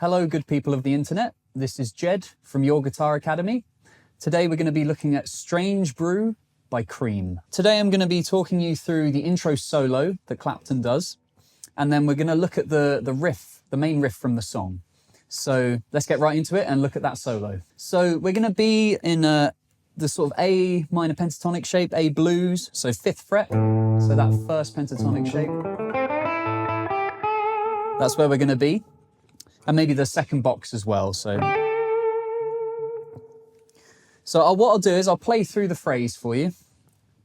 Hello, good people of the internet. This is Jed from Your Guitar Academy. Today we're going to be looking at Strange Brew by Cream. Today I'm going to be talking you through the intro solo that Clapton does, and then we're going to look at the riff, the main riff from the song. So let's get right into it and look at that solo. So we're going to be in the sort of A minor pentatonic shape, A blues, so 5th fret, so that first pentatonic shape. That's where we're going to be. And maybe the second box as well. So what I'll do is I'll play through the phrase for you.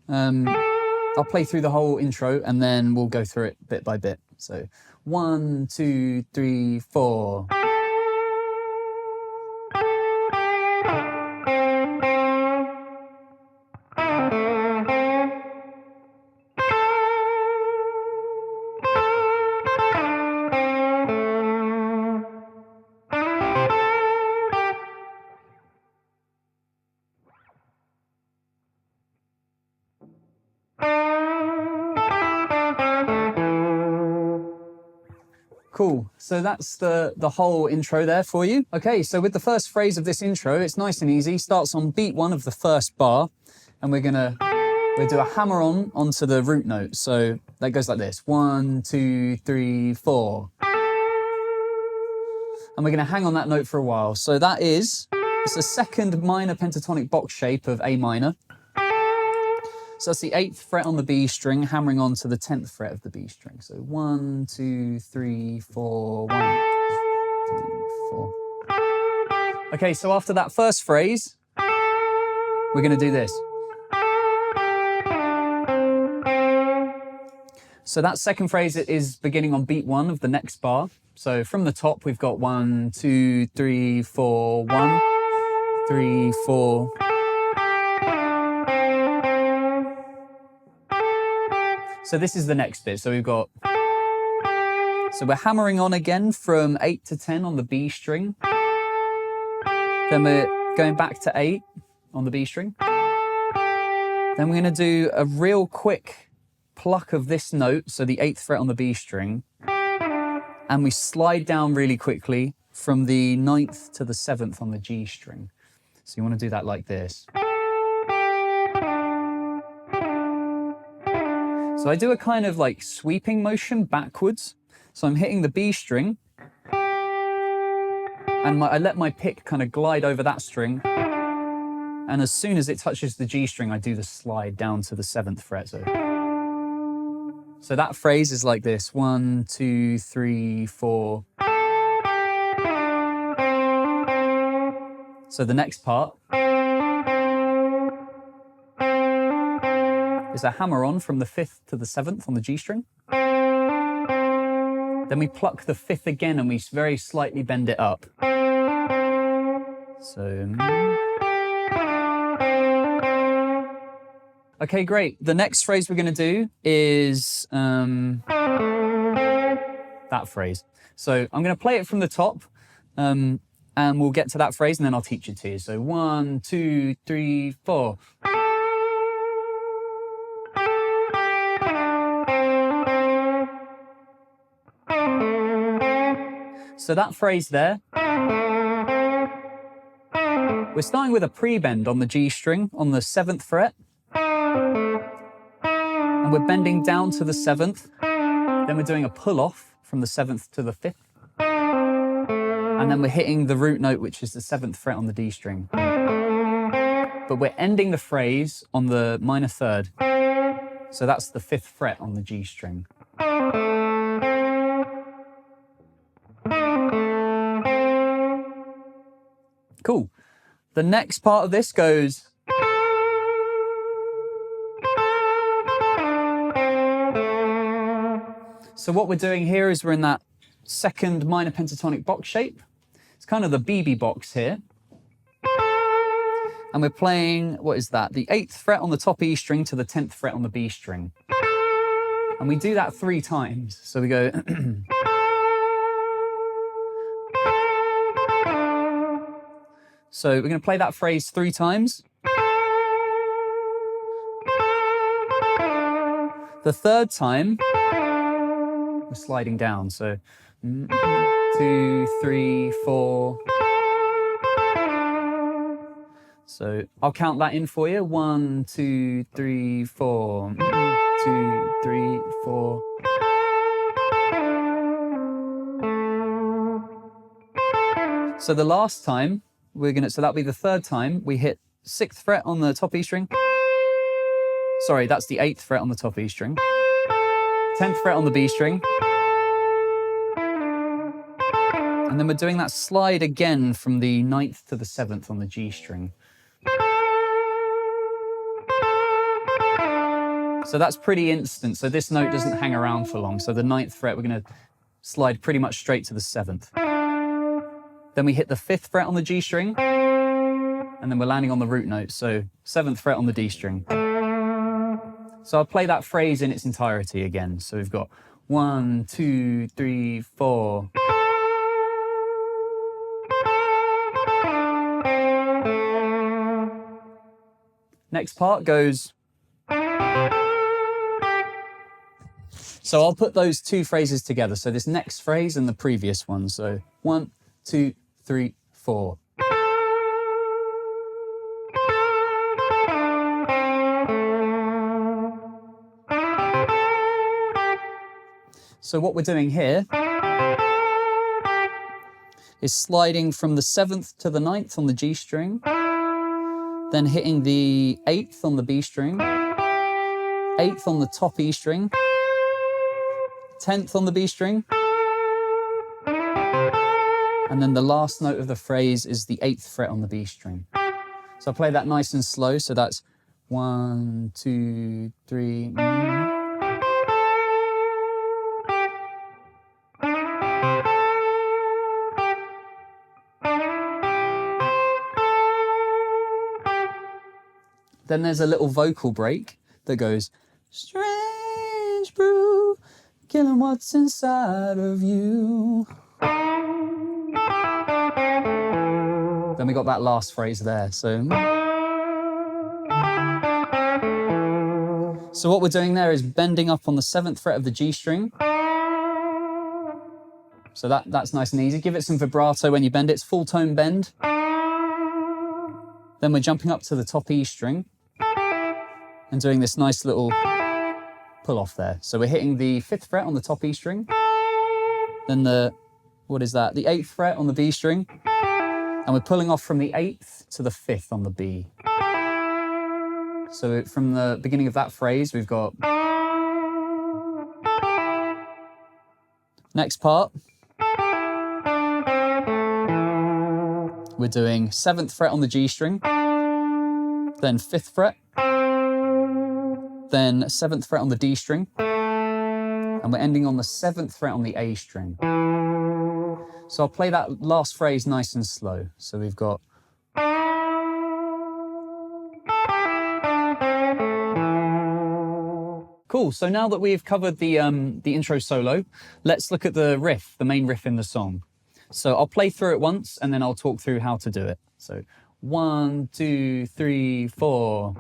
I'll play through the whole intro and then we'll go through it bit by bit. So 1, 2, 3, 4. Cool, so that's the whole intro there for you. Okay, so with the first phrase of this intro, it's nice and easy. Starts on beat 1 of the first bar, and we'll do a hammer on onto the root note. So that goes like this, 1, 2, 3, 4. And we're gonna hang on that note for a while. So it's a second minor pentatonic box shape of A minor. So that's the 8th fret on the B string, hammering on to the 10th fret of the B string. So 1, 2, 3, 4, 1, 2, 4. Okay, so after that first phrase, we're going to do this. So that second phrase is beginning on beat 1 of the next bar. So from the top, we've got 1, 2, 3, 4, 1, 3, 4. So this is the next bit. So we're hammering on again from 8 to 10 on the B string. Then we're going back to 8 on the B string. Then we're going to do a real quick pluck of this note, so the 8th fret on the B string. And we slide down really quickly from the 9th to the 7th on the G string. So you want to do that like this. So I do a kind of like sweeping motion backwards. So I'm hitting the B string and I let my pick kind of glide over that string. And as soon as it touches the G string, I do the slide down to the 7th fret. So that phrase is like this, 1, 2, 3, 4. So the next part is a hammer on from the 5th to the 7th on the G string. Then we pluck the 5th again and we very slightly bend it up. So. Okay, great. The next phrase we're going to do is that phrase. So I'm going to play it from the top and we'll get to that phrase and then I'll teach it to you. So 1, 2, 3, 4. So that phrase there, we're starting with a pre-bend on the G string on the 7th fret. And we're bending down to the 7th. Then we're doing a pull-off from the 7th to the 5th. And then we're hitting the root note, which is the 7th fret on the D string. But we're ending the phrase on the minor 3rd. So that's the 5th fret on the G string. Cool. The next part of this goes. So what we're doing here is we're in that second minor pentatonic box shape. It's kind of the BB box here. And we're playing, what is that? The 8th fret on the top E string to the 10th fret on the B string. And we do that 3 times. So we go. So we're going to play that phrase 3 times. The 3rd time, we're sliding down. So 2, 3, 4. So I'll count that in for you. 1, 2, 3, 4. 2, 3, 4. So the last time so that'll be the third time we hit 6th fret on the top E string. Sorry, that's the 8th fret on the top E string. 10th fret on the B string. And then we're doing that slide again from the 9th to the 7th on the G string. So that's pretty instant. So this note doesn't hang around for long. So the 9th fret, we're going to slide pretty much straight to the 7th. Then we hit the 5th fret on the G string, and then we're landing on the root note. So 7th fret on the D string. So I'll play that phrase in its entirety again. So we've got 1, 2, 3, 4. Next part goes. So I'll put those two phrases together. So this next phrase and the previous one. So 1, 2, 3, 4. So what we're doing here is sliding from the 7th to the 9th on the G string, then hitting the 8th on the B string, 8th on the top E string, 10th on the B string, and then the last note of the phrase is the 8th fret on the B string. So I'll play that nice and slow. So that's 1, 2, 3. Then there's a little vocal break that goes, strange brew, killing what's inside of you. Then we got that last phrase there. So what we're doing there is bending up on the 7th fret of the G string. So that's nice and easy. Give it some vibrato when you bend it. It's full tone bend. Then we're jumping up to the top E string and doing this nice little pull off there. So we're hitting the 5th fret on the top E string, then the 8th fret on the B string, and we're pulling off from the 8th to the 5th on the B. So from the beginning of that phrase, we've got. Next part, we're doing 7th fret on the G string, then 5th fret, then 7th fret on the D string, and we're ending on the 7th fret on the A string. So I'll play that last phrase nice and slow. So we've got. Cool, so now that we've covered the intro solo, let's look at the riff, the main riff in the song. So I'll play through it once and then I'll talk through how to do it. So 1, 2, 3, 4.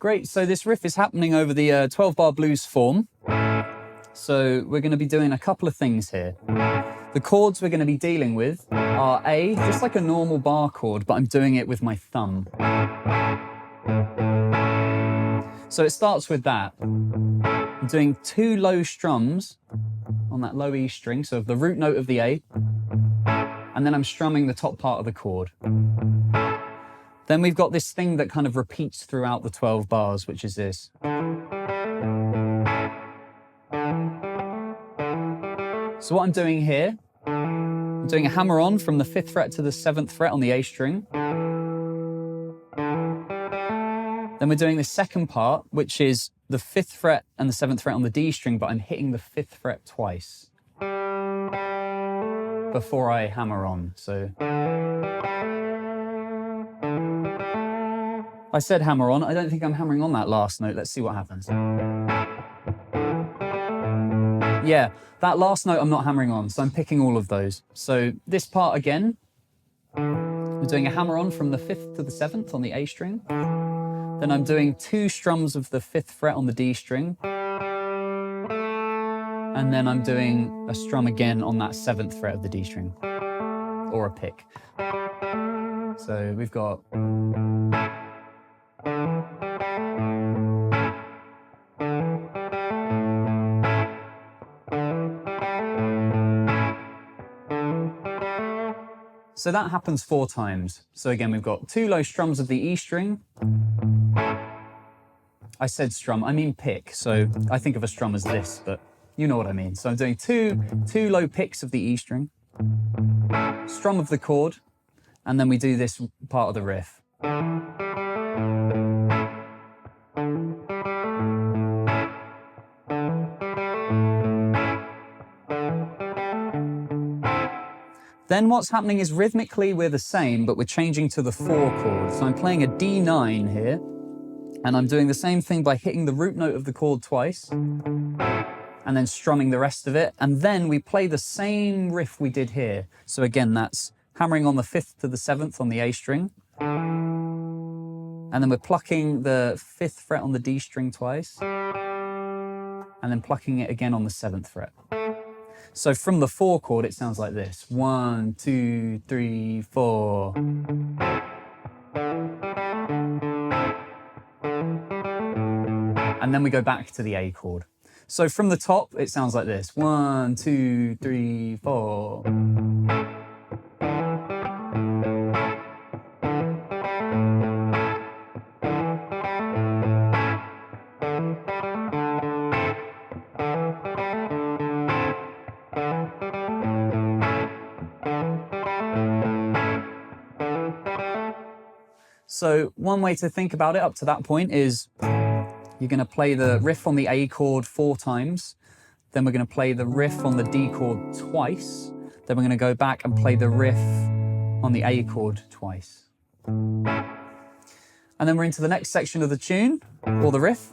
Great, so this riff is happening over the 12-bar blues form. So we're going to be doing a couple of things here. The chords we're going to be dealing with are A, just like a normal bar chord, but I'm doing it with my thumb. So it starts with that. I'm doing 2 low strums on that low E string, so the root note of the A, and then I'm strumming the top part of the chord. Then we've got this thing that kind of repeats throughout the 12 bars, which is this. So what I'm doing here, I'm doing a hammer on from the 5th fret to the 7th fret on the A string. Then we're doing the second part, which is the 5th fret and the 7th fret on the D string, but I'm hitting the 5th fret twice. before I hammer on. So I said hammer on. I don't think I'm hammering on that last note. Let's see what happens. Yeah, that last note I'm not hammering on, so I'm picking all of those. So this part again, we're doing a hammer on from the 5th to the 7th on the A string. Then I'm doing 2 strums of the 5th fret on the D string. And then I'm doing a strum again on that 7th fret of the D string, or a pick. So we've got... So that happens 4 times. So again, we've got 2 low strums of the E string. I said strum, I mean pick. So I think of a strum as this, but you know what I mean. So I'm doing two low picks of the E string, strum of the chord, and then we do this part of the riff. Then what's happening is rhythmically we're the same, but we're changing to the 4 chord. So I'm playing a D9 here, and I'm doing the same thing by hitting the root note of the chord twice, and then strumming the rest of it. And then we play the same riff we did here. So again, that's hammering on the 5th to the 7th on the A string. And then we're plucking the 5th fret on the D string twice, and then plucking it again on the 7th fret. So from the 4 chord, it sounds like this. 1, 2, 3, 4. And then we go back to the A chord. So from the top, it sounds like this. 1, 2, 3, 4. So one way to think about it up to that point is you're going to play the riff on the A chord 4 times, then we're going to play the riff on the D chord twice, then we're going to go back and play the riff on the A chord twice. And then we're into the next section of the tune, or the riff.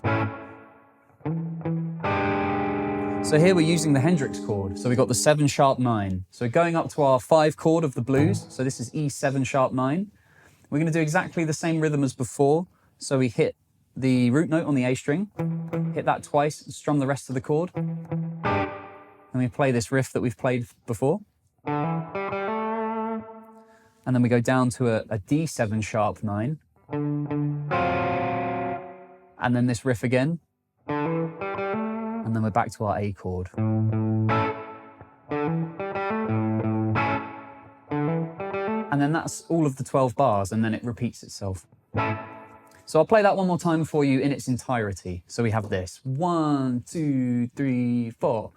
So here we're using the Hendrix chord, so we've got the 7 sharp 9. So going up to our 5 chord of the blues, so this is E7 sharp 9. We're going to do exactly the same rhythm as before. So we hit the root note on the A string, hit that twice, and strum the rest of the chord. And we play this riff that we've played before. And then we go down to a D7 sharp 9. And then this riff again. And then we're back to our A chord. And then that's all of the 12 bars, and then it repeats itself. So I'll play that one more time for you in its entirety. So we have this. 1, 2, 3, 4.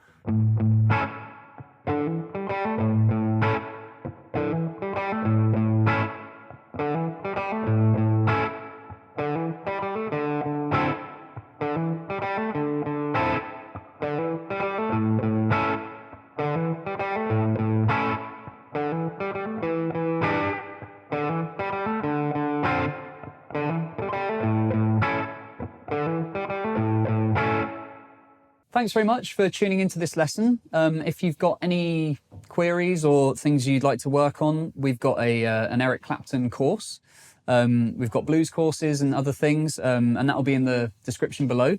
Thanks very much for tuning into this lesson. If you've got any queries or things you'd like to work on, we've got an Eric Clapton course. We've got blues courses and other things, and that'll be in the description below.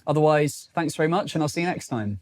Otherwise, thanks very much, and I'll see you next time.